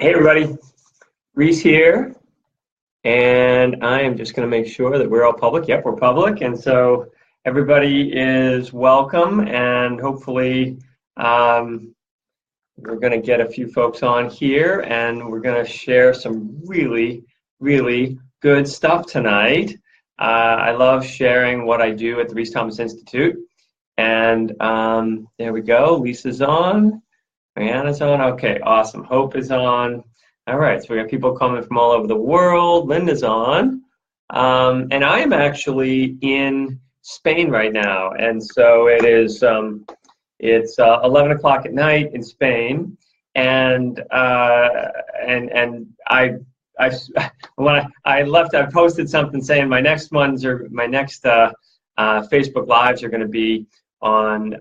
Hey everybody, Rhys here, and I am just going to make sure that we're all public. Yep, we're public, and so everybody is welcome, and hopefully we're going to get a few folks on here, and we're going to share some really, really good stuff tonight. I love sharing what I do at the Rhys Thomas Institute, and there we go. Lisa's on. Mariana's on. Okay, awesome. Hope is on. All right, so we got people coming from all over the world. Linda's on. And I am actually in Spain right now. And so it is, it's 11 o'clock at night in Spain. And when I left, I posted something saying my next Facebook Lives are going to be on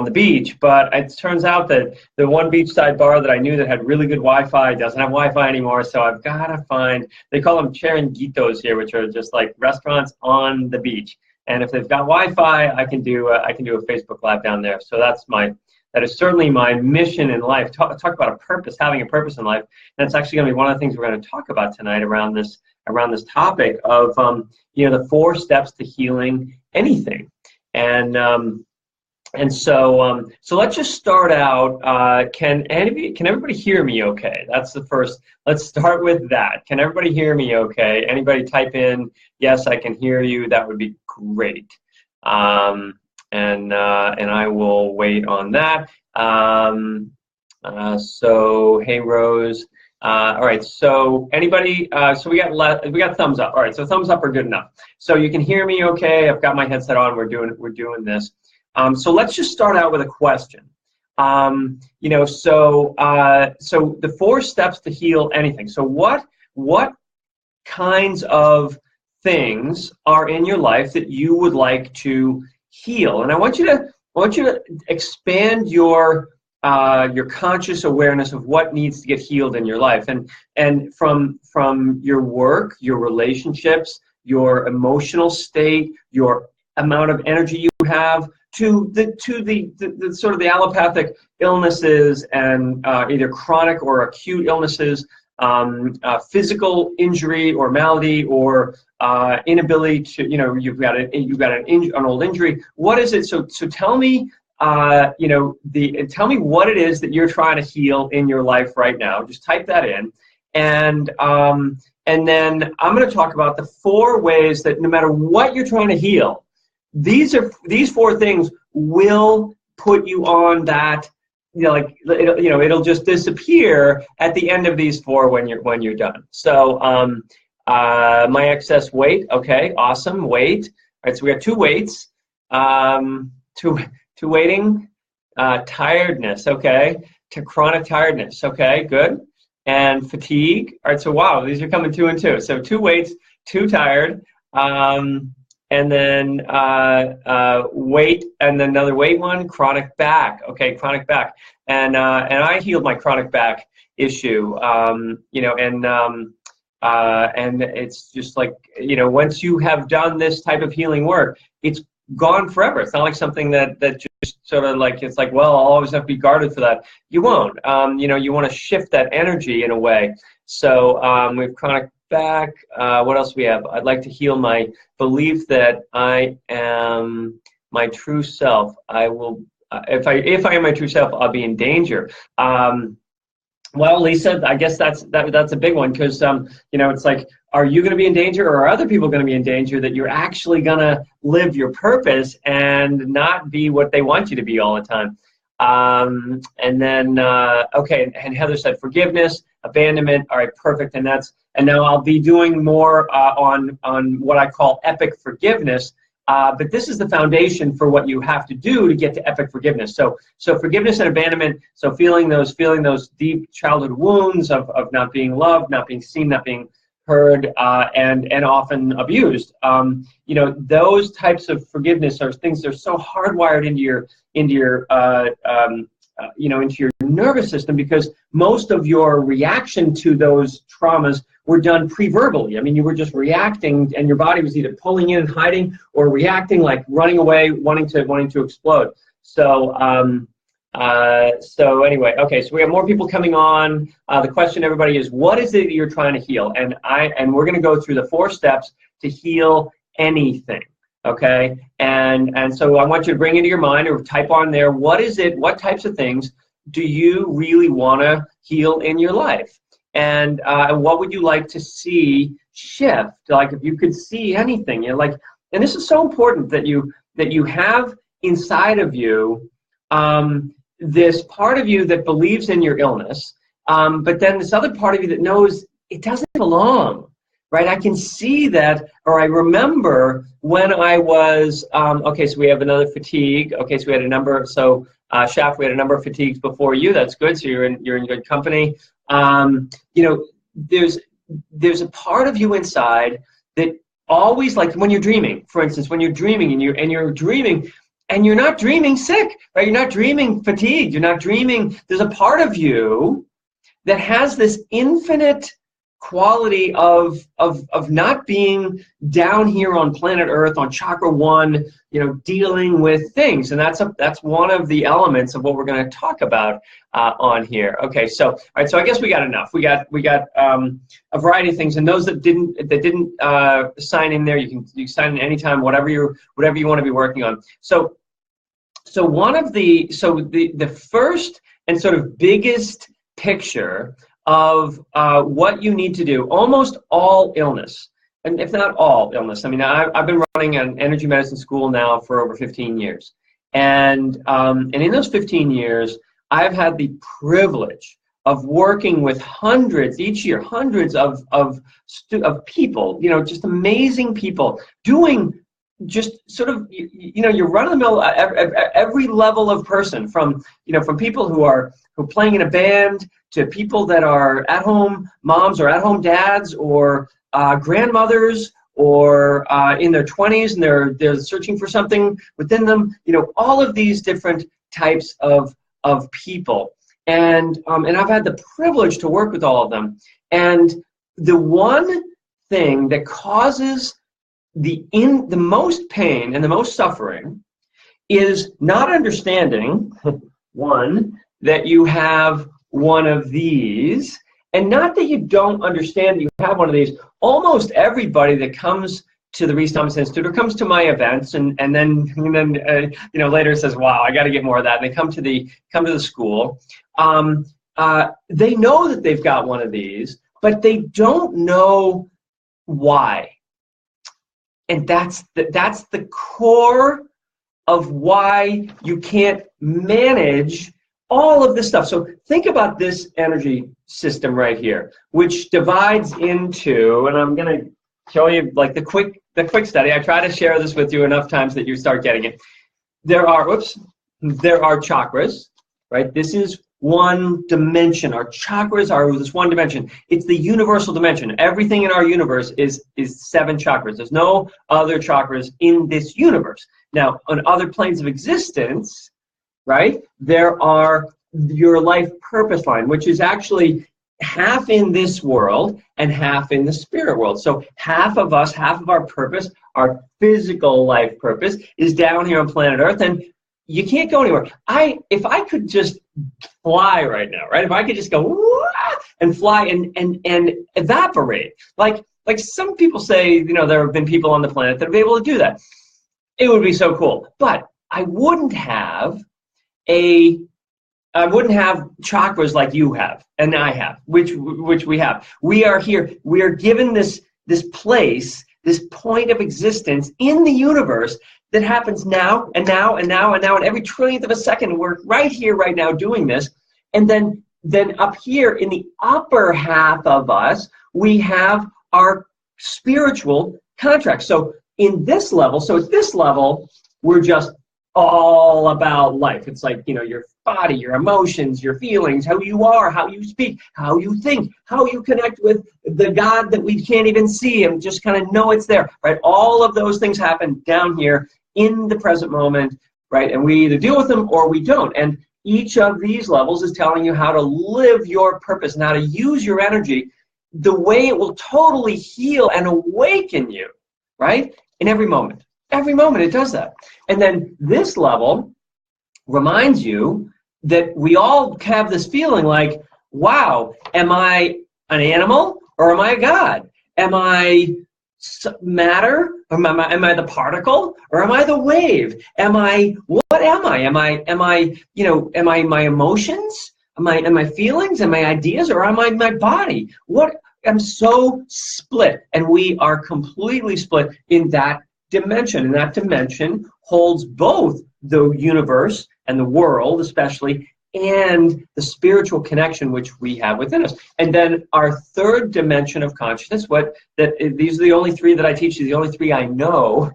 the beach, but it turns out that the one beachside bar that I knew that had really good Wi-Fi doesn't have Wi-Fi anymore, so I've got to find, they call them chiringuitos here, which are just like restaurants on the beach. And if they've got Wi-Fi, I can do a Facebook Live down there. So that is certainly my mission in life. Talk about a purpose, having a purpose in life. And it's actually going to be one of the things we're going to talk about tonight around this topic of the 4 steps to healing anything. And so let's just start out. Can everybody hear me okay? That's the first. Let's start with that. Can everybody hear me okay? Anybody type in, yes, I can hear you. That would be great. And I will wait on that. So hey Rose. All right. So anybody? So we got thumbs up. All right. So thumbs up are good enough. So you can hear me okay. I've got my headset on. We're doing this. So let's just start out with a question. So the 4 steps to heal anything. So what kinds of things are in your life that you would like to heal? And I want you to expand your conscious awareness of what needs to get healed in your life, and from your work, your relationships, your emotional state, your amount of energy you have, to the sort of the allopathic illnesses and either chronic or acute illnesses, physical injury or malady, or inability to, you've got an old injury. What is it? So tell me, tell me what it is that you're trying to heal in your life right now. Just type that in, and then I'm going to talk about the 4 ways that no matter what you're trying to heal, these 4 things will put you on that, it'll just disappear at the end of these 4 when you're done. So my excess weight, okay, awesome, weight. All right, so we got 2 weights, to waiting, tiredness, okay, to chronic tiredness, okay, good, and fatigue. All right, so wow, these are coming 2 and 2. So 2 weights, 2 tired. And then weight, and then another weight one, chronic back. Okay, chronic back. And I healed my chronic back issue. And it's just like, once you have done this type of healing work, it's gone forever. It's not like something that just sort of like, it's like, well, I'll always have to be guarded for that. You won't. You want to shift that energy in a way. So we have chronic back. What else we have? I'd like to heal my belief that I am my true self. I will, if I am my true self, I'll be in danger. Well, Lisa, I guess that's a big one, because it's like, are you going to be in danger, or are other people going to be in danger that you're actually going to live your purpose and not be what they want you to be all the time? And then okay, and Heather said forgiveness, abandonment. All right, perfect. And now I'll be doing more on what I call epic forgiveness. But this is the foundation for what you have to do to get to epic forgiveness. So forgiveness and abandonment. So feeling those deep childhood wounds of not being loved, not being seen, not being heard, and often abused. Those types of forgiveness are things that are so hardwired into your nervous system, because most of your reaction to those traumas were done pre-verbally. I mean, you were just reacting, and your body was either pulling in and hiding, or reacting like running away, wanting to explode. So So anyway, okay, so we have more people coming on. The question, everybody, is what is it you're trying to heal? And we're going to go through the 4 steps to heal anything. Okay, and so I want you to bring into your mind or type on there, what is it, what types of things do you really want to heal in your life? And what would you like to see shift? Like if you could see anything, you know, like, and this is so important that you have inside of you this part of you that believes in your illness, but then this other part of you that knows it doesn't belong. Right, I can see that, or I remember when I was, okay, so we have another fatigue. Okay, so we had a number, so Shaf, we had a number of fatigues before you. That's good, so you're in good company. You know, there's a part of you inside that always, like when you're dreaming, for instance, when you're dreaming and you're dreaming, and you're not dreaming sick, right? You're not dreaming fatigued. You're not dreaming. There's a part of you that has this infinite quality of not being down here on planet Earth on chakra 1, you know, dealing with things, and that's one of the elements of what we're going to talk about on here. Okay, so all right, so I guess we got enough. We got a variety of things, and those that didn't sign in there, you can sign in anytime, whatever you want to be working on. So one of the first and sort of biggest picture of what you need to do, almost all illness, and if not all illness. I mean, I've been running an energy medicine school now for over 15 years. And in those 15 years, I've had the privilege of working with hundreds each year, hundreds of people, you know, just amazing people doing just sort of, you know, you're run-of-the-mill every level of person, from people who are playing in a band to people that are at-home moms or at-home dads or grandmothers or in their 20s and they're searching for something within them. You know, all of these different types of people, and I've had the privilege to work with all of them. And the one thing that causes the most pain and the most suffering is not understanding, one, that you have one of these, and not that you don't understand that you have one of these. Almost everybody that comes to the Rhys Thomas Institute or comes to my events and then you know, later says, wow, I got to get more of that, and they come to the school, they know that they've got one of these, but they don't know why. And that's the core of why you can't manage all of this stuff. So think about this energy system right here, which divides into, and I'm going to show you like the quick study. I try to share this with you enough times that you start getting it. There are chakras, right? This is one dimension. Our chakras are this one dimension. It's the universal dimension. Everything in our universe is 7 chakras. There's no other chakras in this universe. Now, on other planes of existence, right, there are your life purpose line, which is actually half in this world and half in the spirit world. So half of us, half of our purpose, our physical life purpose, is down here on planet Earth, and you can't go anywhere. If I could just fly right now, right? If I could just go and fly and evaporate, like some people say, you know, there have been people on the planet that have been able to do that. It would be so cool. But I wouldn't have chakras like you have and I have, which we have. We are here. We are given this place, this point of existence in the universe that happens now and now and now and now, and every trillionth of a second. We're right here, right now, doing this. And then up here in the upper half of us, we have our spiritual contract. So in this level, at this level, we're just all about life. It's like, you know, your body, your emotions, your feelings, how you are, how you speak, how you think, how you connect with the God that we can't even see and just kind of know it's there, right? All of those things happen down here in the present moment, right? And we either deal with them or we don't. And each of these levels is telling you how to live your purpose and how to use your energy the way it will totally heal and awaken you, right? In every moment. Every moment it does that. And then this level reminds you that we all have this feeling like, wow, am I an animal or am I a God? Am I matter? Or am I the particle? Or am I the wave? What am I? Am I my emotions? Am I feelings? Am I ideas? Or am I my body? I'm so split, and we are completely split in that dimension. And that dimension holds both the universe and the world, especially, and the spiritual connection which we have within us. And then our third dimension of consciousness, these are the only three that I teach you, the only three I know,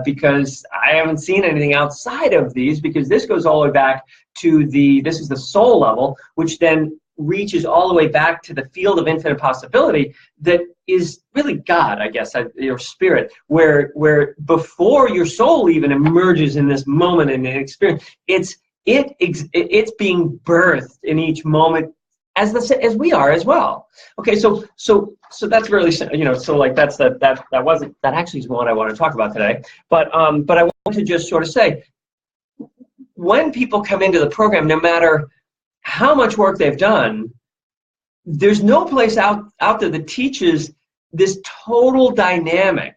because I haven't seen anything outside of these, because this goes all the way back to this is the soul level, which then reaches all the way back to the field of infinite possibility that is really God, I guess, your spirit, where before your soul even emerges in this moment and experience, it's being birthed in each moment as we are as well. Okay, so that's really, so like that actually is what I want to talk about today. But I want to just sort of say, when people come into the program, no matter how much work they've done, there's no place out there that teaches this total dynamic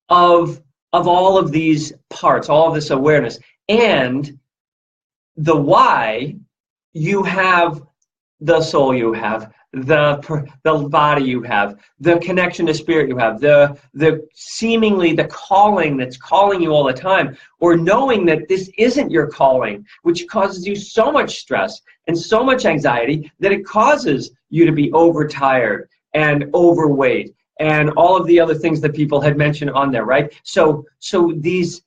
of all of these parts, all of this awareness, and the why. You have the soul, you have the body, you have the connection to spirit, you have the seemingly the calling that's calling you all the time, or knowing that this isn't your calling, which causes you so much stress and so much anxiety that it causes you to be overtired and overweight and all of the other things that people had mentioned on there, right? So this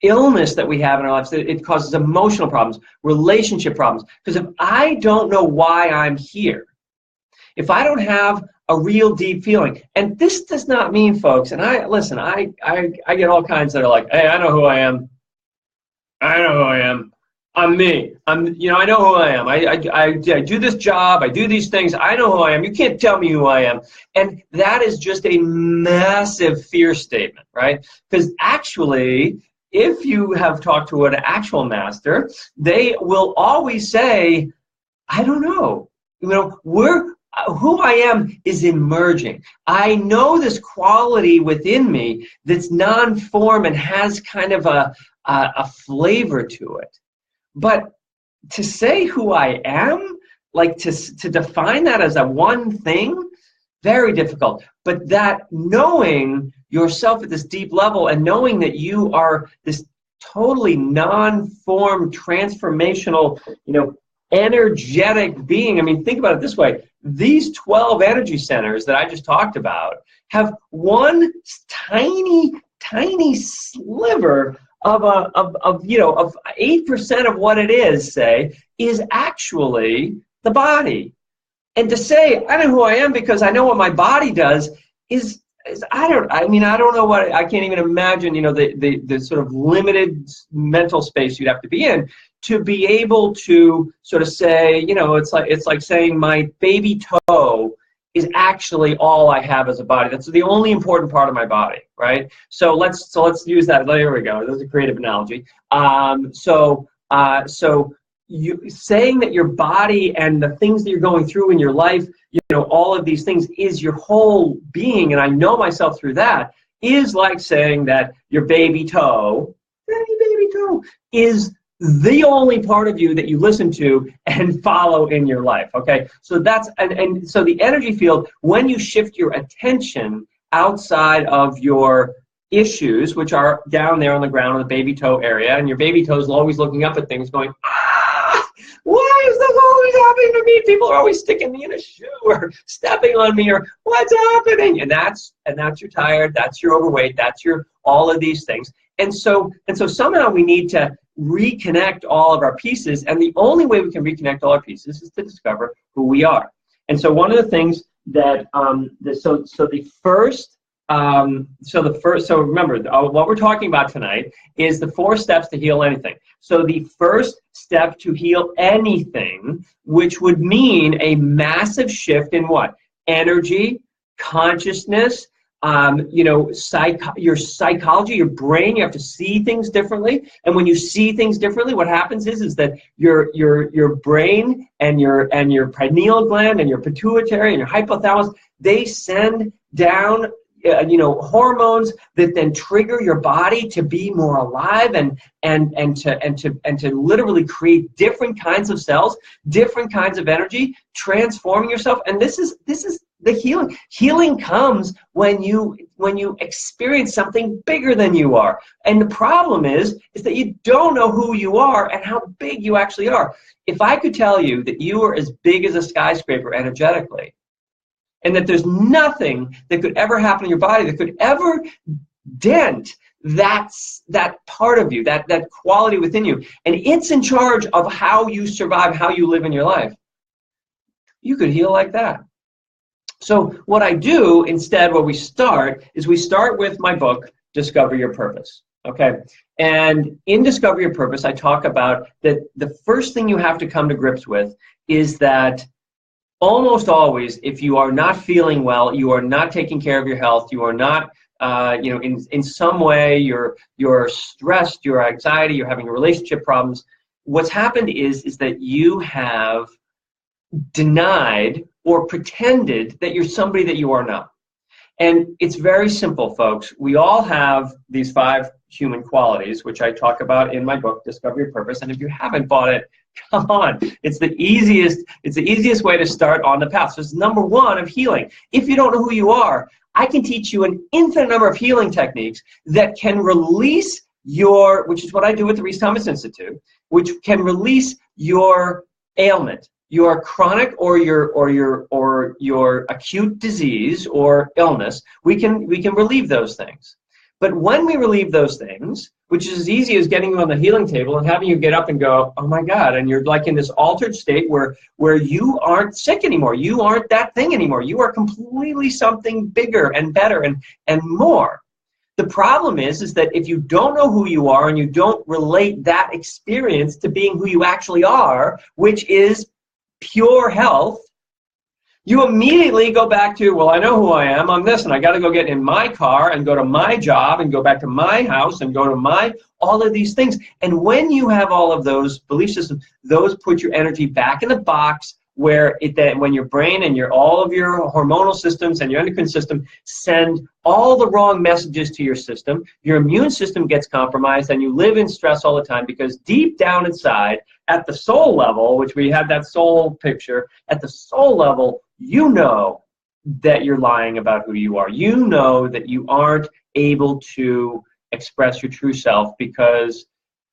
illness that we have in our lives, it causes emotional problems, relationship problems. Because if I don't know why I'm here, if I don't have a real deep feeling, and this does not mean, folks, and I get all kinds that are like, hey, I know who I am. I'm me. I know who I am. I do this job. I do these things. I know who I am. You can't tell me who I am. And that is just a massive fear statement, right? Because actually, if you have talked to an actual master, they will always say, I don't know. Who I am is emerging. I know this quality within me that's non-form and has kind of a flavor to it. But to say who I am, like to define that as a one thing, very difficult. But that knowing yourself at this deep level and knowing that you are this totally non-form, transformational, energetic being. I mean, think about it this way. These 12 energy centers that I just talked about have one tiny, tiny sliver of 8% of what it is, say, is actually the body. And to say, I know who I am because I know what my body does I don't know what, I can't even imagine, the sort of limited mental space you'd have to be in to be able to sort of say, it's like saying my baby toe is actually all I have as a body. That's the only important part of my body, right? So let's use that. There we go. That's a creative analogy. So you saying that your body and the things that you're going through in your life, all of these things is your whole being, and I know myself through that, is like saying that your baby toe is the only part of you that you listen to and follow in your life, okay? So that's, and so the energy field, when you shift your attention outside of your issues, which are down there on the ground in the baby toe area, and your baby toe is always looking up at things going, why is this always happening to me? People are always sticking me in a shoe or stepping on me, or what's happening? And that's you're tired, that's your overweight, that's your all of these things. And so somehow we need to reconnect all of our pieces, and the only way we can reconnect all our pieces is to discover who we are. And so one of the things that so remember, what we're talking about tonight is the 4 steps to heal anything. So the first step to heal anything, which would mean a massive shift in what? Energy, consciousness, your psychology, your brain. You have to see things differently, and when you see things differently, what happens is that your brain and your pineal gland and your pituitary and your hypothalamus, they send down hormones that then trigger your body to be more alive and to literally create different kinds of cells, different kinds of energy, transforming yourself. And this is the healing. Healing comes when you experience something bigger than you are. And the problem is that you don't know who you are and how big you actually are. If I could tell you that you are as big as a skyscraper energetically, and that there's nothing that could ever happen in your body that could ever dent that part of you, that quality within you, and it's in charge of how you survive, how you live in your life, you could heal like that. So what I do instead, we start with my book, Discover Your Purpose. Okay, and in Discover Your Purpose, I talk about that the first thing you have to come to grips with is that almost always, if you are not feeling well, you are not taking care of your health, you are not, in some way, you're stressed, you're anxiety, you're having relationship problems, what's happened is that you have denied or pretended that you're somebody that you are not. And it's very simple, folks. We all have these 5 human qualities, which I talk about in my book, Discover Your Purpose. And if you haven't bought it, come on. It's the easiest way to start on the path. So it's number 1 of healing. If you don't know who you are, I can teach you an infinite number of healing techniques that can release which is what I do with the Rhys Institute, which can release your ailment, your chronic or your acute disease or illness. We can relieve those things. But when we relieve those things, which is as easy as getting you on the healing table and having you get up and go, oh my God, and you're like in this altered state where you aren't sick anymore. You aren't that thing anymore. You are completely something bigger and better and more. The problem is that if you don't know who you are and you don't relate that experience to being who you actually are, which is pure health, you immediately go back to, well, I know who I am, I'm this, and I got to go get in my car and go to my job and go back to my house and go to all of these things. And when you have all of those belief systems, those put your energy back in the box where when your brain and all of your hormonal systems and your endocrine system send all the wrong messages to your system, your immune system gets compromised and you live in stress all the time because deep down inside, at the soul level, which we have that soul picture, at the soul level, you know that you're lying about who you are. You know that you aren't able to express your true self because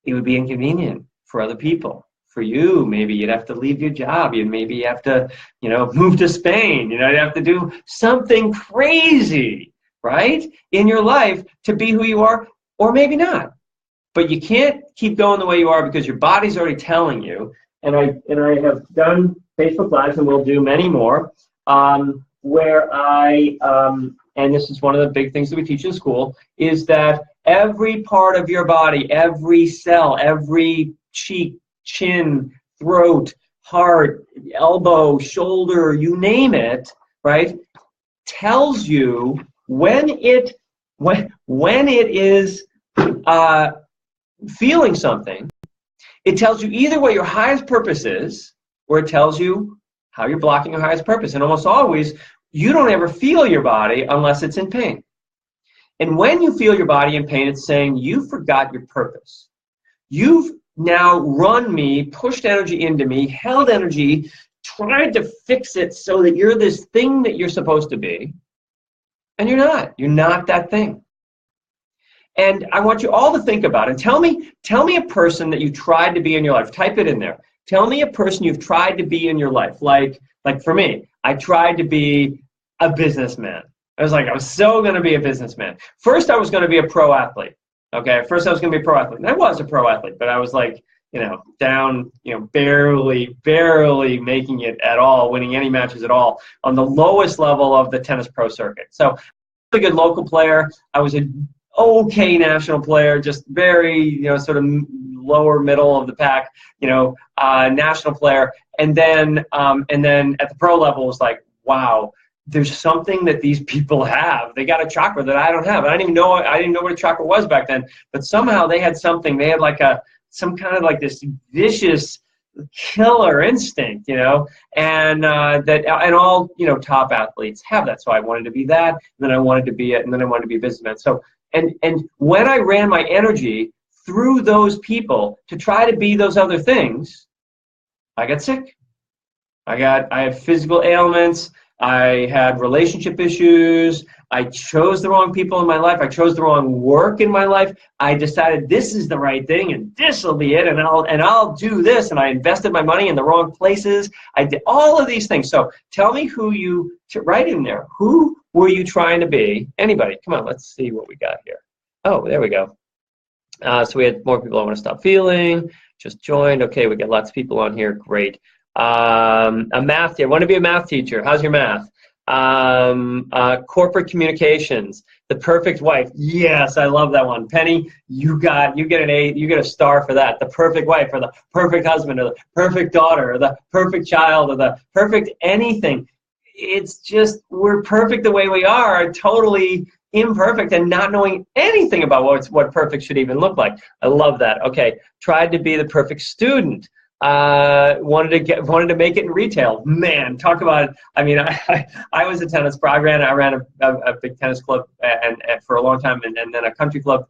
it would be inconvenient for other people. For you, maybe you'd have to leave your job. Maybe you have to, move to Spain. You'd have to do something crazy, right, in your life to be who you are, or maybe not. But you can't keep going the way you are because your body's already telling you. And I have done Facebook Lives, and we'll do many more, where and this is one of the big things that we teach in school, is that every part of your body, every cell, every cheek, chin, throat, heart, elbow, shoulder, you name it, right, tells you when it is feeling something. It tells you either what your highest purpose is, or it tells you how you're blocking your highest purpose. And almost always, you don't ever feel your body unless it's in pain. And when you feel your body in pain, it's saying you forgot your purpose. You've now run me, pushed energy into me, held energy, tried to fix it so that you're this thing that you're supposed to be, and you're not. You're not that thing. And I want you all to think about it. Tell me a person that you tried to be in your life. Type it in there. Tell me a person you've tried to be in your life. Like for me, I tried to be a businessman. I was so going to be a businessman. First, I was going to be a pro athlete. Okay, first I was going to be a pro athlete. And I was a pro athlete, but I was down, barely making it at all, winning any matches at all on the lowest level of the tennis pro circuit. So I was a good local player. I was an okay national player, just very, sort of lower middle of the pack, national player. And then at the pro level, it was like, wow, there's something that these people have. They got a chakra that I don't have. I didn't even know what a chakra was back then, but somehow they had something. They had like some kind of like this vicious killer instinct, and and all, top athletes have that. So I wanted to be that, and then I wanted to be it, and then I wanted to be a businessman. So, and when I ran my energy through those people to try to be those other things, I got sick. I had physical ailments. I had relationship issues. I chose the wrong people in my life. I chose the wrong work in my life. I decided this is the right thing and this will be it, and I'll do this, and I invested my money in the wrong places. I did all of these things. So tell me write in there. Who were you trying to be? Anybody? Come on, let's see what we got here. Oh, there we go. So we had more people. I want to stop feeling. Just joined. Okay, we got lots of people on here. Great. A math teacher. I want to be a math teacher. How's your math? Corporate communications. The perfect wife. Yes, I love that one. Penny, you get an A. You get a star for that. The perfect wife, or the perfect husband, or the perfect daughter, or the perfect child, or the perfect anything. It's just we're perfect the way we are. Totally imperfect and not knowing anything about what perfect should even look like. I love that. Okay, tried to be the perfect student. Wanted to make it in retail. Man, talk about. I mean, I was a tennis pro. I ran a big tennis club and for a long time, and then a country club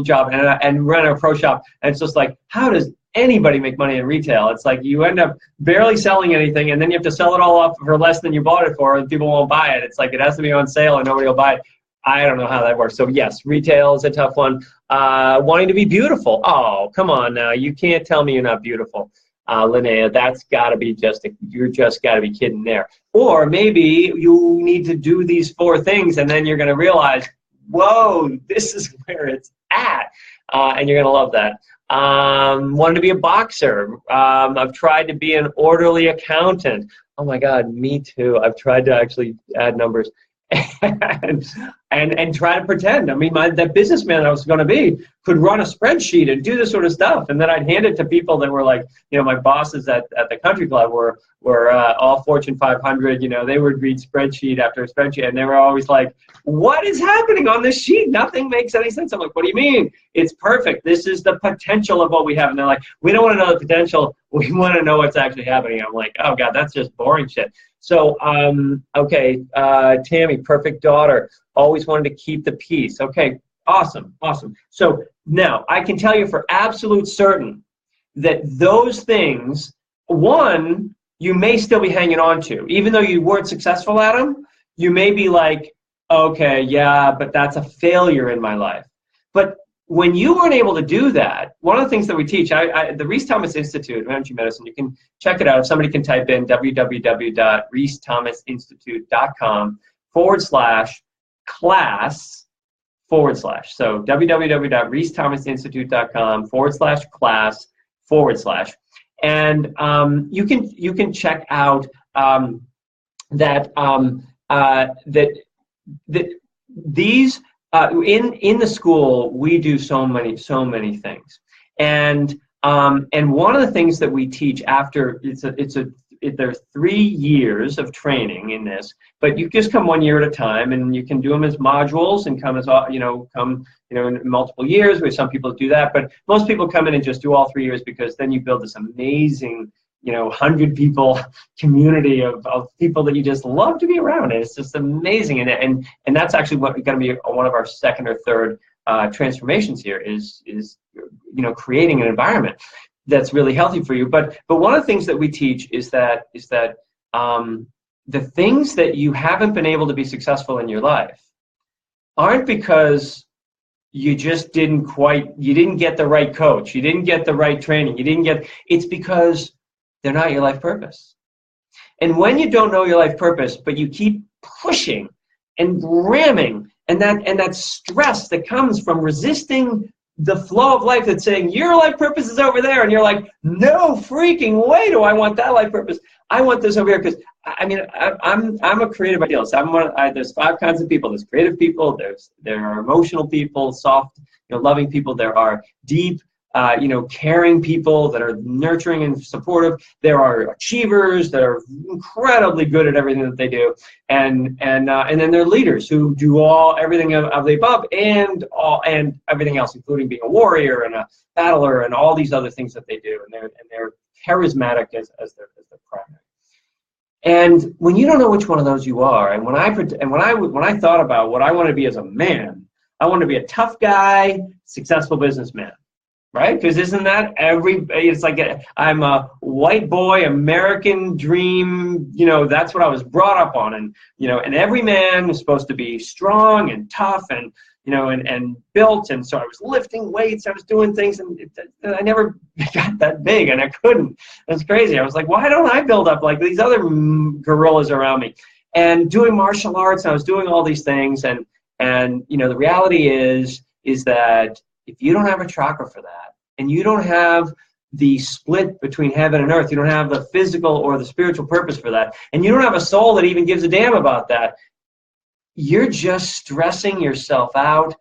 job, and ran a pro shop. And it's just like, how does anybody make money in retail? It's like you end up barely selling anything, and then you have to sell it all off for less than you bought it for, and people won't buy it. It's like it has to be on sale, and nobody will buy it. I don't know how that works. So yes, retail is a tough one. Wanting to be beautiful. Oh, come on now. You can't tell me you're not beautiful. Linnea, that's got to be you're just got to be kidding there. Or maybe you need to do these 4 things, and then you're going to realize, whoa, this is where it's at, and you're going to love that. Wanted to be a boxer. I've tried to be an orderly accountant. Oh my God, me too. I've tried to actually add numbers and try to pretend. I mean, that businessman I was going to be could run a spreadsheet and do this sort of stuff, and then I'd hand it to people that were like, my bosses at the country club were all Fortune 500. They would read spreadsheet after spreadsheet, and they were always like, "What is happening on this sheet? Nothing makes any sense." I'm like, "What do you mean? It's perfect. This is the potential of what we have." And they're like, "We don't want to know the potential. We want to know what's actually happening." I'm like, "Oh God, that's just boring shit." So, okay, Tammy, perfect daughter, always wanted to keep the peace. Okay, awesome. So now I can tell you for absolute certain that those things, one, you may still be hanging on to. Even though you weren't successful at them, you may be like, okay, yeah, but that's a failure in my life. But when you weren't able to do that, one of the things that we teach, the Rhys Thomas Institute of Energy Medicine, you can check it out. If somebody can type in www.rhysthomasinstitute.com/class/. So www.rhysthomasinstitute.com/class/. And you can check out that these in the school we do so many things, and one of the things that we teach after there's 3 years of training in this, but you just come 1 year at a time, and you can do them as modules and come as in multiple years. Where some people do that, but most people come in and just do all 3 years, because then you build this amazing 100 people community of people that you just love to be around, and it's just amazing. And that's actually what going to be one of our second or third transformations here is creating an environment that's really healthy for you. But one of the things that we teach is that the things that you haven't been able to be successful in your life aren't because you just didn't get the right coach, you didn't get the right training, it's because they're not your life purpose. And when you don't know your life purpose, but you keep pushing and ramming, and that stress that comes from resisting the flow of life that's saying your life purpose is over there, and you're like, no freaking way do I want that life purpose. I want this over here, because I'm a creative idealist. There's 5 kinds of people. There's creative people. There are emotional people, soft, loving people. There are deep, caring people that are nurturing and supportive. There are achievers that are incredibly good at everything that they do, and then there are leaders who do everything of the above and everything else, including being a warrior and a battler and all these other things that they do, and they're charismatic as their primary. And when you don't know which one of those you are, and when I thought about what I want to be as a man, I want to be a tough guy, successful businessman. Right? Because isn't that it's like I'm a white boy, American dream, that's what I was brought up on. And, and every man is supposed to be strong and tough and, and built. And so I was lifting weights, I was doing things, and I never got that big, and I couldn't. It's crazy. I was like, why don't I build up like these other gorillas around me? And doing martial arts, and I was doing all these things. And the reality is that if you don't have a chakra for that, and you don't have the split between heaven and earth, you don't have the physical or the spiritual purpose for that, and you don't have a soul that even gives a damn about that, you're just stressing yourself out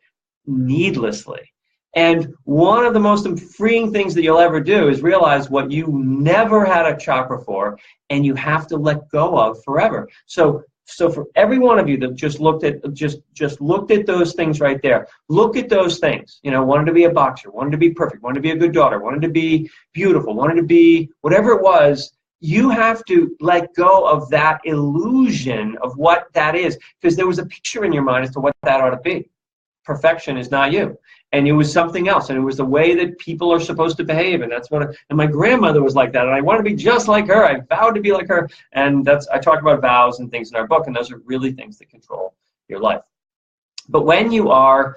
needlessly. And one of the most freeing things that you'll ever do is realize what you never had a chakra for, and you have to let go of forever. So for every one of you that just looked at those things right there, look at those things. Wanted to be a boxer, wanted to be perfect, wanted to be a good daughter, wanted to be beautiful, wanted to be whatever it was. You have to let go of that illusion of what that is, because there was a picture in your mind as to what that ought to be. Perfection is not you. And it was something else, and it was the way that people are supposed to behave, and that's what. And my grandmother was like that, and I want to be just like her. I vowed to be like her, and I talk about vows and things in our book, and those are really things that control your life. But when you are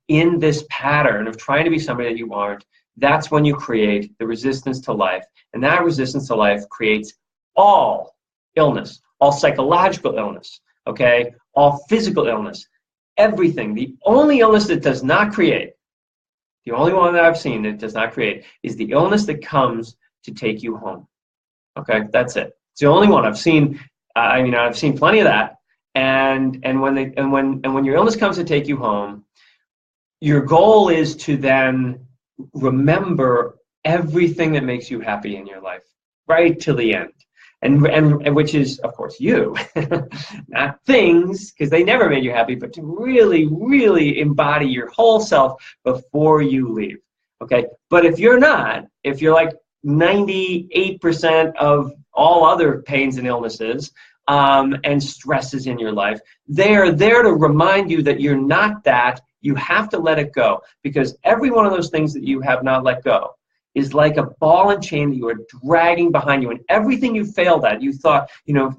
in this pattern of trying to be somebody that you aren't, that's when you create the resistance to life, and that resistance to life creates all illness, all psychological illness, okay, all physical illness. Everything. The only illness that does not create, the only one that I've seen that does not create, is the illness that comes to take you home. Okay, that's it. It's the only one I've seen. I've seen plenty of that. And when your illness comes to take you home, your goal is to then remember everything that makes you happy in your life, right to the end. And which is, of course, you, not things, because they never made you happy, but to really, really embody your whole self before you leave, okay? But if you're like 98% of all other pains and illnesses and stresses in your life, they are there to remind you that you're not that. You have to let it go, because every one of those things that you have not let go is like a ball and chain that you are dragging behind you, and everything you failed at, you thought,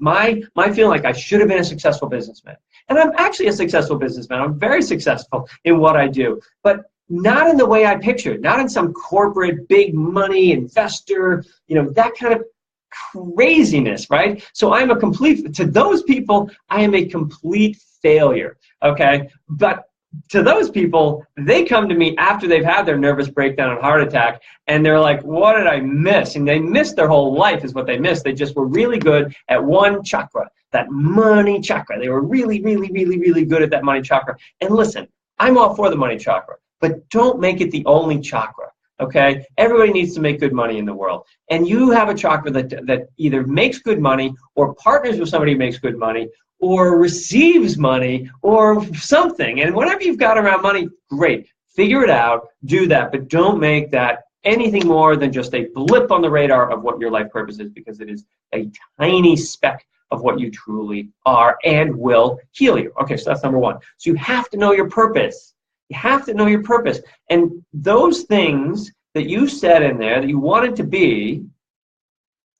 my feeling like I should have been a successful businessman. And I'm actually a successful businessman. I'm very successful in what I do, but not in the way I pictured, not in some corporate big money investor, that kind of craziness, right? So to those people, I am a complete failure, okay? But to those people, they come to me after they've had their nervous breakdown and heart attack, and they're like, what did I miss? And they missed their whole life is what they missed. They just were really good at one chakra, that money chakra. They were really, really, really, really good at that money chakra. And listen, I'm all for the money chakra, but don't make it the only chakra, okay? Everybody needs to make good money in the world. And you have a chakra that either makes good money or partners with somebody who makes good money, or receives money, or something. And whatever you've got around money, great. Figure it out, do that, but don't make that anything more than just a blip on the radar of what your life purpose is, because it is a tiny speck of what you truly are and will heal you. Okay, so that's number one. So you have to know your purpose. You have to know your purpose. And those things that you said in there that you wanted to be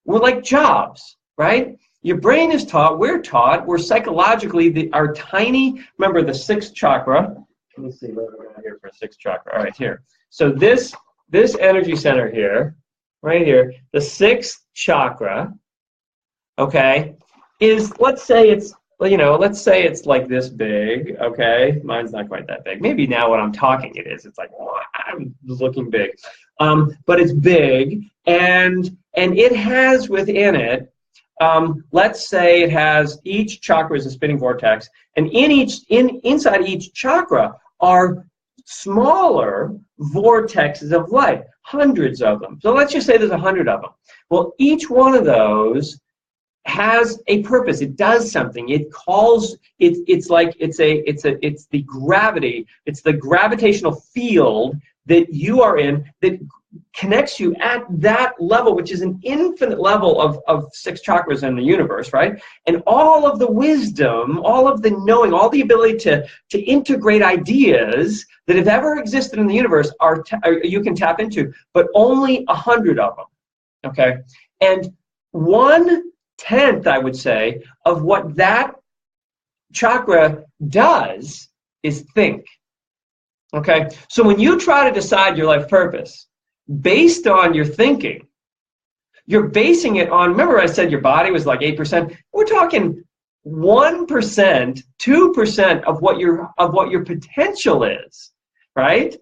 were like jobs, right? Your brain is taught, we're psychologically, our tiny, remember the sixth chakra. Let me see what we're going to here for sixth chakra. All right, here. So this energy center here, right here, the sixth chakra, okay, is, let's say it's like this big, okay? Mine's not quite that big. Maybe now when I'm talking it is. It's like, oh, I'm looking big. But it's big, and it has within it, let's say it has, each chakra is a spinning vortex, and inside each chakra are smaller vortexes of light, hundreds of them. So let's just say there's 100 of them. Well, each one of those has a purpose. It does something. It calls. It's the gravity. It's the gravitational field that you are in that connects you at that level, which is an infinite level of 6 chakras in the universe, right? And all of the wisdom, all of the knowing, all the ability to integrate ideas that have ever existed in the universe are you can tap into, but only 100 of them. Okay, and 1/10, I would say, of what that chakra does is think. Okay, so when you try to decide your life purpose based on your thinking, you're basing it on, remember I said your body was like 8%? We're talking 1%, 2% of what your potential is, right?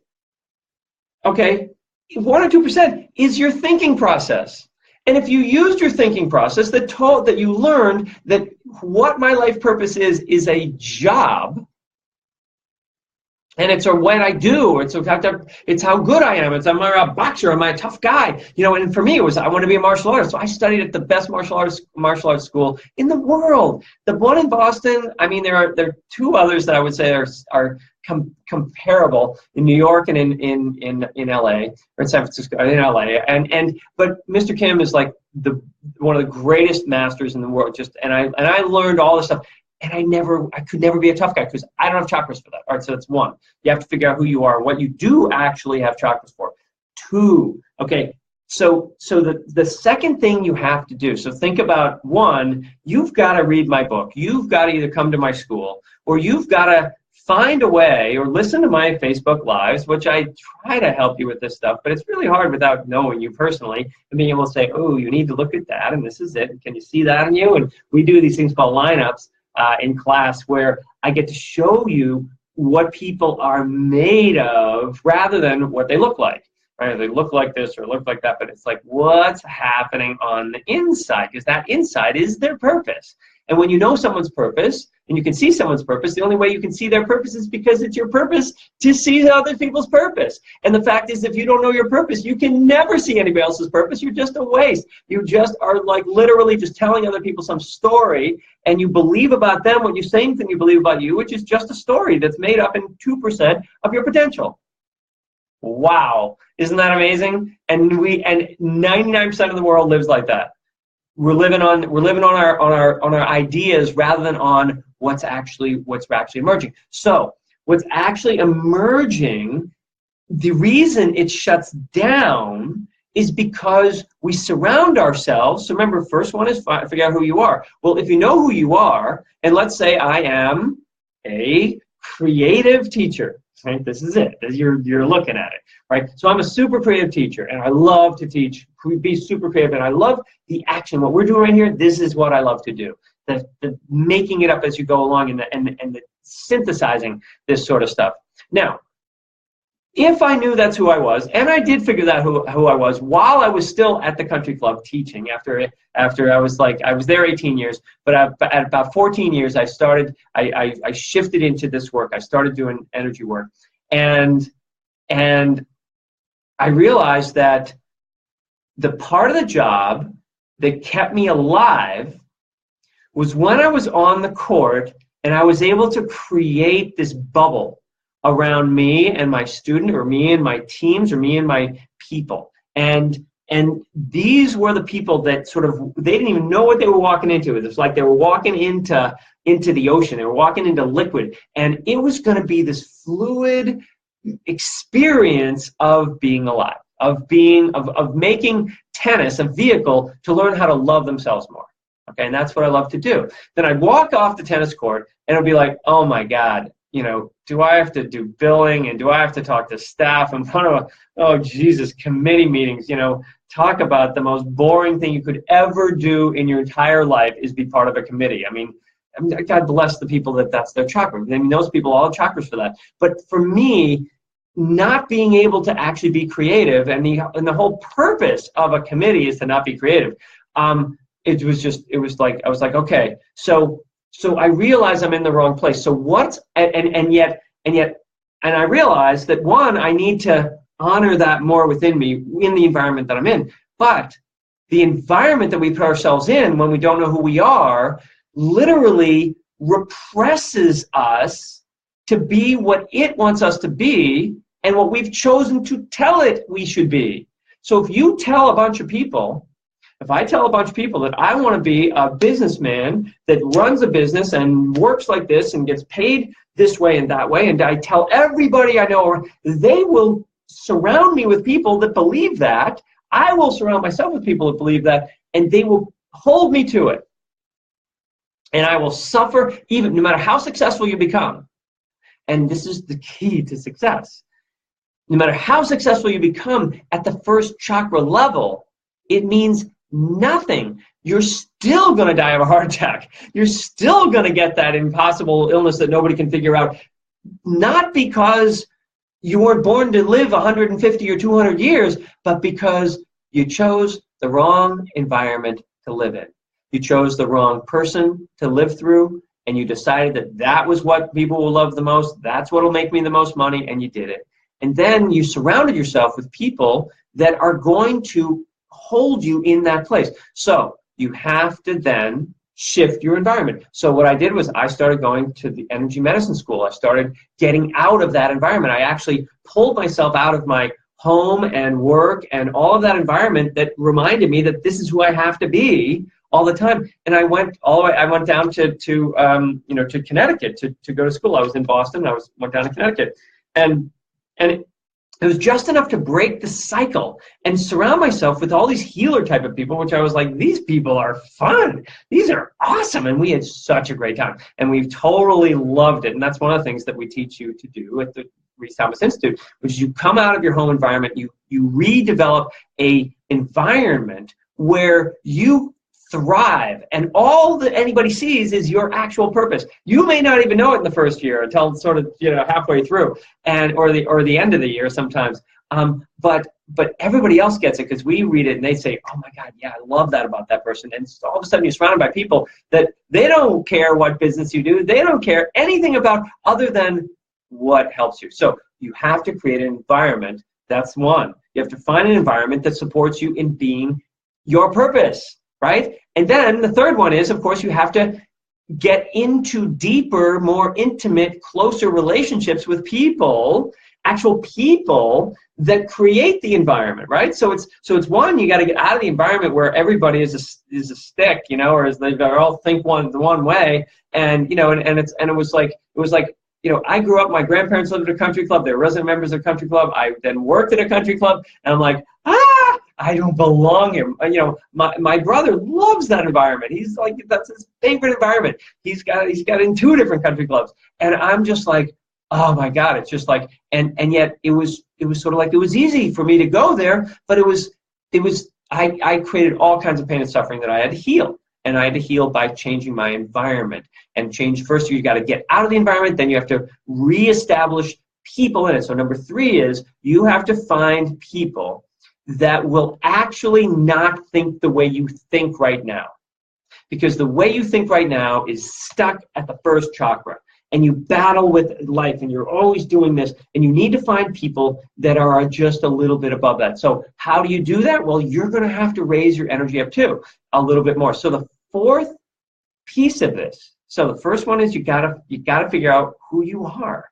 Okay, 1 or 2% is your thinking process. And if you used your thinking process that you learned that what my life purpose is a job, and it's what I do, it's how good I am, it's am I a boxer, am I a tough guy? You know, and for me it was I want to be a martial artist. So I studied at the best martial arts school in the world. The one in Boston, I mean there are 2 others that I would say are comparable in New York and in LA, or in San Francisco, in LA. But Mr. Kim is like one of the greatest masters in the world. And I learned all this stuff. And I could never be a tough guy because I don't have chakras for that. All right, so that's 1. You have to figure out who you are, what you do actually have chakras for. 2, okay, so the second thing you have to do, so think about 1, you've got to read my book. You've got to either come to my school, or you've got to find a way, or listen to my Facebook Lives, which I try to help you with this stuff, but it's really hard without knowing you personally and being able to say, oh, you need to look at that, and this is it, and can you see that in you? And we do these things called lineups in class where I get to show you what people are made of rather than what they look like. Right? They look like this or look like that, but it's like what's happening on the inside, because that inside is their purpose. And when you know someone's purpose and you can see someone's purpose, the only way you can see their purpose is because it's your purpose to see other people's purpose. And the fact is, if you don't know your purpose, you can never see anybody else's purpose. You're just a waste. You just are like literally just telling other people some story, and you believe about them what you same thing you believe about you, which is just a story that's made up in 2% of your potential. Wow, isn't that amazing? And 99% of the world lives like that. We're living on our ideas rather than on what's actually emerging. So what's actually emerging, the reason it shuts down is because we surround ourselves. So remember, first one is figure out who you are. Well, if you know who you are, and let's say I am a creative teacher, right? This is it. You're looking at it, right? So I'm a super creative teacher, and I love to teach, be super creative, and I love the action. What we're doing right here, this is what I love to do. The making it up as you go along and the synthesizing this sort of stuff. Now, if I knew that's who I was, and I did figure out who I was while I was still at the country club teaching, after I was there 18 years, but at about 14 years I shifted into this work. I started doing energy work, and I realized that the part of the job that kept me alive was when I was on the court and I was able to create this bubble around me and my student, or me and my teams, or me and my people. And these were the people that sort of, they didn't even know what they were walking into. It was like they were walking into the ocean. They were walking into liquid. And it was going to be this fluid experience of being alive, of making tennis a vehicle to learn how to love themselves more. Okay, and that's what I love to do. Then I'd walk off the tennis court and it'd be like, oh my God, you know, do I have to do billing, and do I have to talk to staff in front of, oh Jesus, committee meetings, you know, talk about the most boring thing you could ever do in your entire life is be part of a committee. I mean, God bless the people that's their chakra. I mean, those people all have chakras for that. Like, for me, not being able to actually be creative, and the whole purpose of a committee is to not be creative. It was like, I was like, okay, so I realize I'm in the wrong place. So and I realized that, one, I need to honor that more within me in the environment that I'm in. But the environment that we put ourselves in when we don't know who we are literally represses us to be what it wants us to be and what we've chosen to tell it we should be. So if you tell a bunch of people, if I tell a bunch of people that I want to be a businessman that runs a business and works like this and gets paid this way, and I tell everybody I know, they will surround me with people that believe that. I will surround myself with people that believe that, and they will hold me to it. And I will suffer, even no matter how successful you become. And this is the key to success. No matter how successful you become at the first chakra level, it means nothing. You're still going to die of a heart attack. You're still going to get that impossible illness that nobody can figure out. Not because you weren't born to live 150 or 200 years, but because you chose the wrong environment to live in. You chose the wrong person to live through, and you decided that that was what people will love the most. That's what will make me the most money, and you did it. And then you surrounded yourself with people that are going to hold you in that place. So you have to then shift your environment. So what I did was I started going to the energy medicine school. I started getting out of that environment. I actually pulled myself out of my home and work and all of that environment that reminded me that this is who I have to be all the time. And I went all the way. I went down to Connecticut to go to school. I was in Boston. Went down to Connecticut, and it was just enough to break the cycle and surround myself with all these healer type of people, which I was like, these people are fun. These are awesome. And we had such a great time. And we've totally loved it. And that's one of the things that we teach you to do at the Rhys Institute, which is you come out of your home environment, you redevelop a environment where you thrive, and all that anybody sees is your actual purpose. You may not even know it in the first year until sort of halfway through, or the end of the year sometimes. But everybody else gets it because we read it and they say, "Oh my God, yeah, I love that about that person." And so all of a sudden you're surrounded by people that they don't care what business you do, they don't care anything about other than what helps you. So you have to create an environment. That's one. You have to find an environment that supports you in being your purpose. Right? And then the third one is, of course, you have to get into deeper, more intimate, closer relationships with people, actual people that create the environment, right? So it's one, you got to get out of the environment where everybody is a stick, or as they all think one way, and it was like I grew up, my grandparents lived at a country club, they were resident members of a country club. I then worked at a country club, and I'm like, I don't belong here. My brother loves that environment. He's like, that's his favorite environment. He's got in 2 different country clubs, and I'm just like, oh my God, it's just like, and yet it was sort of like it was easy for me to go there, but I created all kinds of pain and suffering that I had to heal, and I had to heal by changing my environment. And change, first you got to get out of the environment, then you have to reestablish people in it. So number 3 is you have to find people that will actually not think the way you think right now. Because the way you think right now is stuck at the first chakra. And you battle with life, and you're always doing this. And you need to find people that are just a little bit above that. So how do you do that? Well, you're going to have to raise your energy up too, a little bit more. So the 4th piece of this, so the first one is you gotta figure out who you are.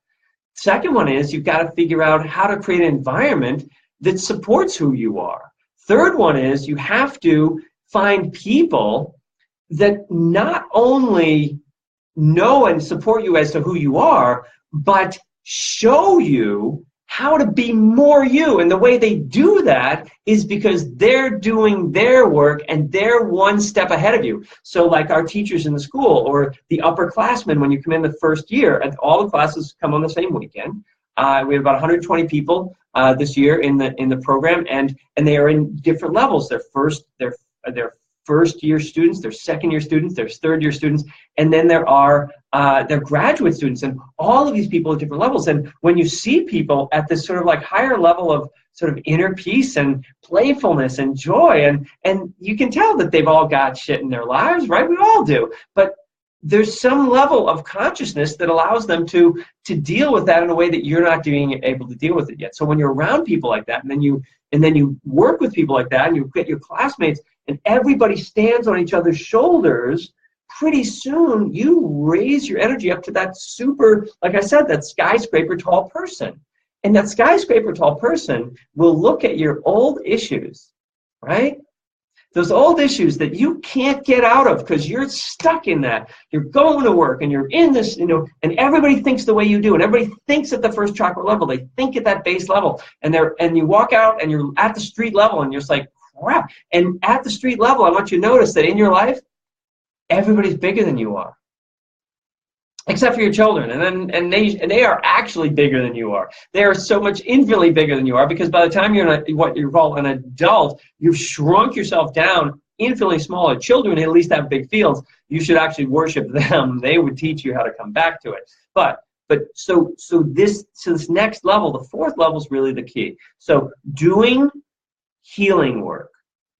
Second one is you've got to figure out how to create an environment that supports who you are. Third one is you have to find people that not only know and support you as to who you are, but show you how to be more you. And the way they do that is because they're doing their work and they're one step ahead of you. So like our teachers in the school, or the upperclassmen when you come in the first year, and all the classes come on the same weekend. We have about 120 people this year in the program, and they are in different levels. They're first year students, they're second year students, there's third year students, and then there are they're graduate students, and all of these people at different levels. And when you see people at this sort of like higher level of sort of inner peace and playfulness and joy, and you can tell that they've all got shit in their lives, right? We all do, but there's some level of consciousness that allows them to deal with that in a way that you're not being able to deal with it yet. So when you're around people like that, and then you work with people like that, and you get your classmates, and everybody stands on each other's shoulders, pretty soon you raise your energy up to that super, like I said, that skyscraper tall person. And that skyscraper tall person will look at your old issues, right? Those old issues that you can't get out of because you're stuck in that. You're going to work and you're in this, and everybody thinks the way you do, and everybody thinks at the first chakra level. They think at that base level, and you walk out and you're at the street level, and you're just like, crap. And at the street level, I want you to notice that in your life, everybody's bigger than you are, except for your children, and they are actually bigger than you are. They are so much infinitely bigger than you are, because by the time you're what you call an adult, you've shrunk yourself down infinitely smaller. Children at least have big fields. You should actually worship them. They would teach you how to come back to it. But so this next level, the fourth level, is really the key. So doing healing work.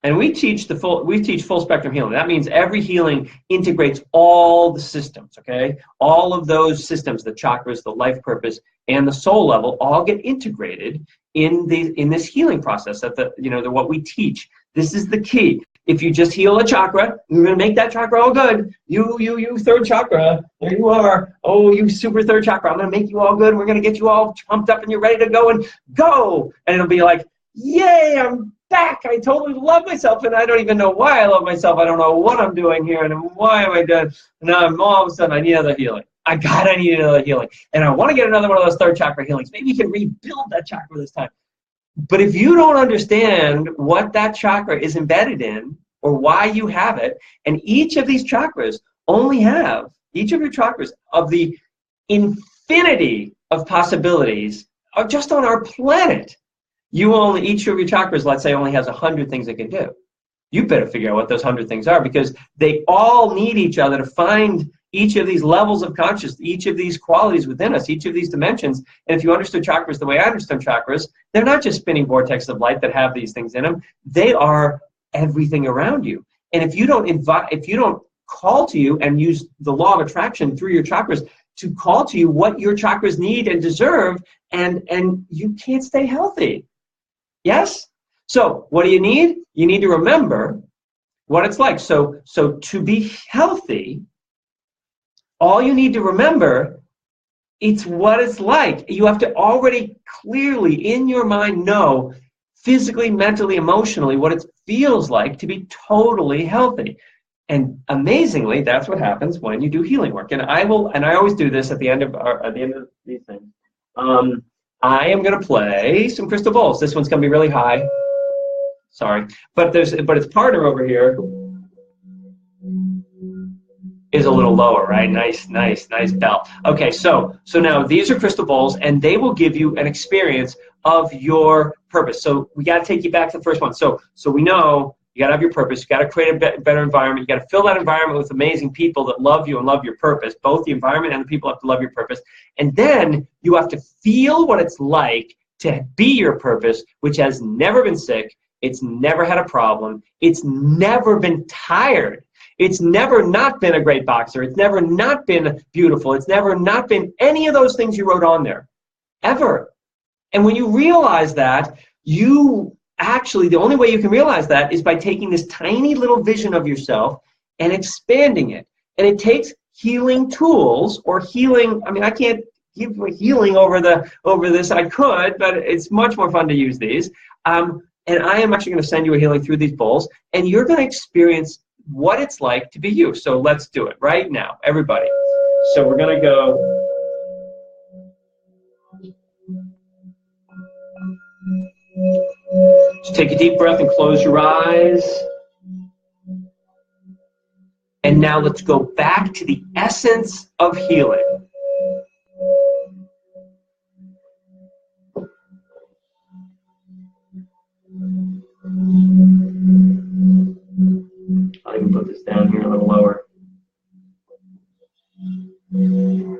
And we teach full spectrum healing. That means every healing integrates all the systems, okay? All of those systems, the chakras, the life purpose, and the soul level, all get integrated in this healing process. What we teach. This is the key. If you just heal a chakra, you're gonna make that chakra all good. You third chakra, there you are. Oh, you super third chakra, I'm gonna make you all good. We're gonna get you all pumped up and you're ready to go. And it'll be like, yay, I'm back. I totally love myself, and I don't even know why I love myself. I don't know what I'm doing here, and why am I doing? Now all of a sudden I need another healing. I need another healing, and I want to get another one of those third chakra healings. Maybe you can rebuild that chakra this time. But if you don't understand what that chakra is embedded in, or why you have it, and each of these chakras each of your chakras of the infinity of possibilities are just on our planet. Each of your chakras, let's say, only has 100 things it can do. You better figure out what those 100 things are, because they all need each other to find each of these levels of consciousness, each of these qualities within us, each of these dimensions. And if you understood chakras the way I understand chakras, they're not just spinning vortexes of light that have these things in them. They are everything around you. And if you don't call to you and use the law of attraction through your chakras to call to you what your chakras need and deserve, and you can't stay healthy. Yes? So what do you need? You need to remember what it's like. So to be healthy, all you need to remember, it's what it's like. You have to already clearly in your mind know physically, mentally, emotionally what it feels like to be totally healthy. And amazingly, that's what happens when you do healing work. And I always do this at the end of these things. I am going to play some crystal bowls. This one's going to be really high. Sorry, but its partner over here is a little lower, right? Nice bell. Okay, so now these are crystal bowls, and they will give you an experience of your purpose. So we got to take you back to the first one. So we know you got to have your purpose. You got to create a better environment. You got to fill that environment with amazing people that love you and love your purpose. Both the environment and the people have to love your purpose. And then you have to feel what it's like to be your purpose, which has never been sick. It's never had a problem. It's never been tired. It's never not been a great boxer. It's never not been beautiful. It's never not been any of those things you wrote on there, ever. And when you realize that, the only way you can realize that is by taking this tiny little vision of yourself and expanding it. And it takes healing tools or healing. I mean, I can't give healing over this. I could, but it's much more fun to use these. And I am actually going to send you a healing through these bowls, and you're going to experience what it's like to be you. So let's do it right now, everybody. So we're going to go. Just take a deep breath and close your eyes. And now let's go back to the essence of healing. I can put this down here a little lower. And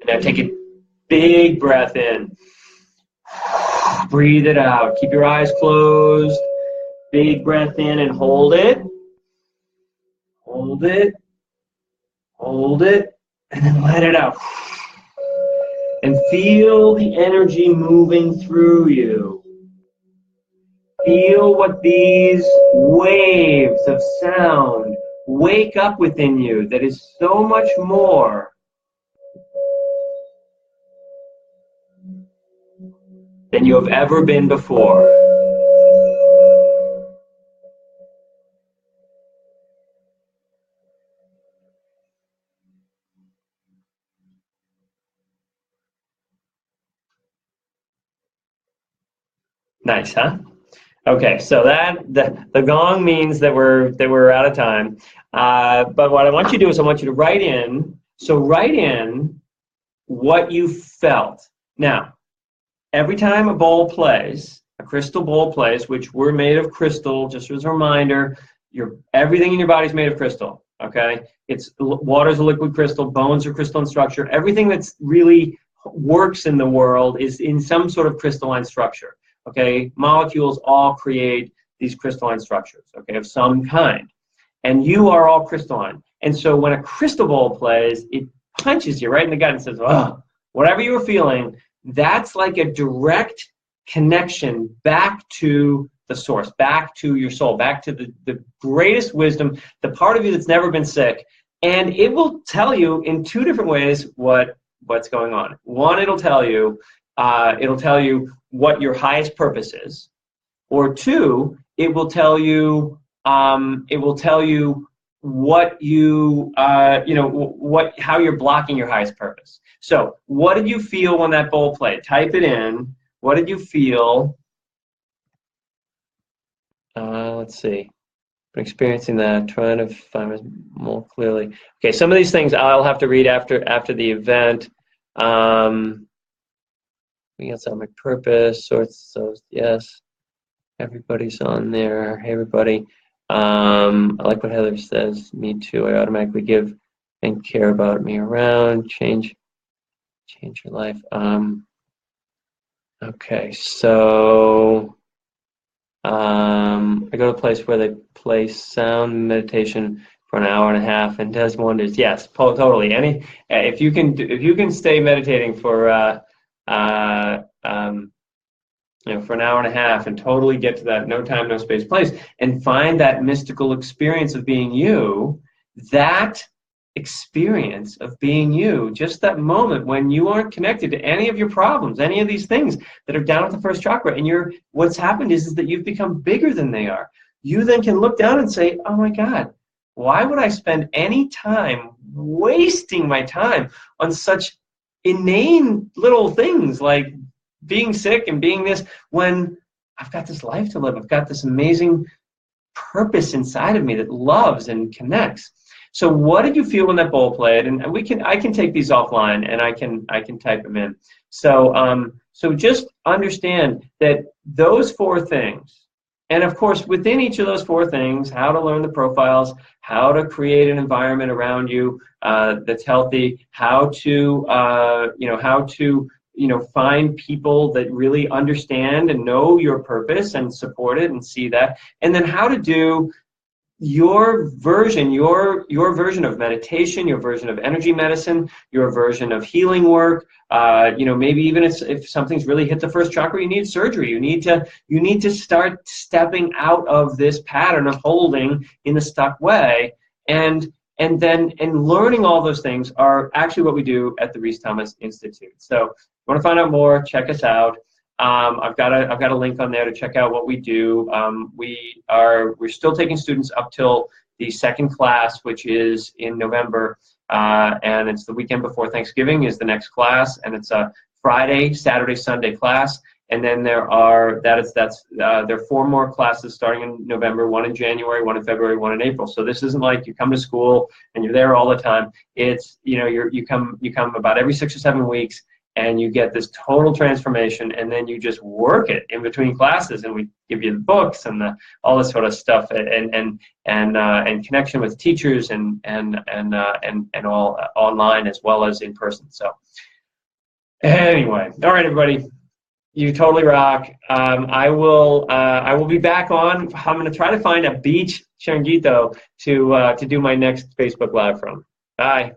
now take a big breath in. Breathe it out. Keep your eyes closed. Big breath in and hold it. Hold it. Hold it. And then let it out. And feel the energy moving through you. Feel what these waves of sound wake up within you that is so much more than you have ever been before. Nice, huh? Okay, so that the gong means that we're out of time. But what I want you to do is I want you to write in. So write in what you felt. Now, every time a bowl plays, a crystal bowl plays, which we're made of crystal, just as a reminder, everything in your body is made of crystal. Okay, water's a liquid crystal, bones are crystalline structure. Everything that's really works in the world is in some sort of crystalline structure. Okay, molecules all create these crystalline structures, okay, of some kind. And you are all crystalline. And so when a crystal ball plays, it punches you right in the gut and says, oh, whatever you were feeling, that's like a direct connection back to the source, back to your soul, back to the greatest wisdom, the part of you that's never been sick. And it will tell you in two different ways what's going on. One, it'll tell you what your highest purpose is, or two, it will tell you what how you're blocking your highest purpose. So, what did you feel when that bowl played? Type it in. What did you feel? Let's see. I'm experiencing that. Trying to find it more clearly. Okay, some of these things I'll have to read after the event. We got some purpose, so yes, everybody's on there. Hey, everybody. I like what Heather says. Me too. I automatically give and care about me around. Change your life. Okay, so I go to a place where they play sound meditation for an hour and a half and does wonders. Yes, totally. If you can stay meditating for for an hour and a half and totally get to that no time, no space place and find that mystical experience of being you, that experience of being you, just that moment when you aren't connected to any of your problems, any of these things that are down at the first chakra, and what's happened is that you've become bigger than they are. You then can look down and say, oh my God, why would I spend any time wasting my time on such inane little things like being sick and being this, when I've got this life to live? I've got this amazing purpose inside of me that loves and connects. So what did you feel when that bowl played? And I can take these offline and I can type them in. So so just understand that those four things, and of course within each of those four things, how to learn the profiles, how to create an environment around you that's healthy, how to find people that really understand and know your purpose and support it and see that, and then how to do your version of meditation, your version of energy medicine, your version of healing work. Maybe even if something's really hit the first chakra, you need surgery. You need to start stepping out of this pattern of holding in the stuck way, and learning all those things are actually what we do at the Rhys Thomas Institute. So, if you want to find out more, check us out. I've got a link on there to check out what we do. We're still taking students up till the second class, which is in November, and it's the weekend before Thanksgiving is the next class, and it's a Friday, Saturday, Sunday class. And then there are four more classes starting in November, one in January, one in February, one in April. So this isn't like you come to school and you're there all the time. It's you come about every 6 or 7 weeks, and you get this total transformation, and then you just work it in between classes, and we give you the books and all this sort of stuff, and connection with teachers and all online as well as in person. So anyway, all right, everybody. You totally rock. I will be back on. I'm going to try to find a beach Changuito to do my next Facebook Live from. Bye.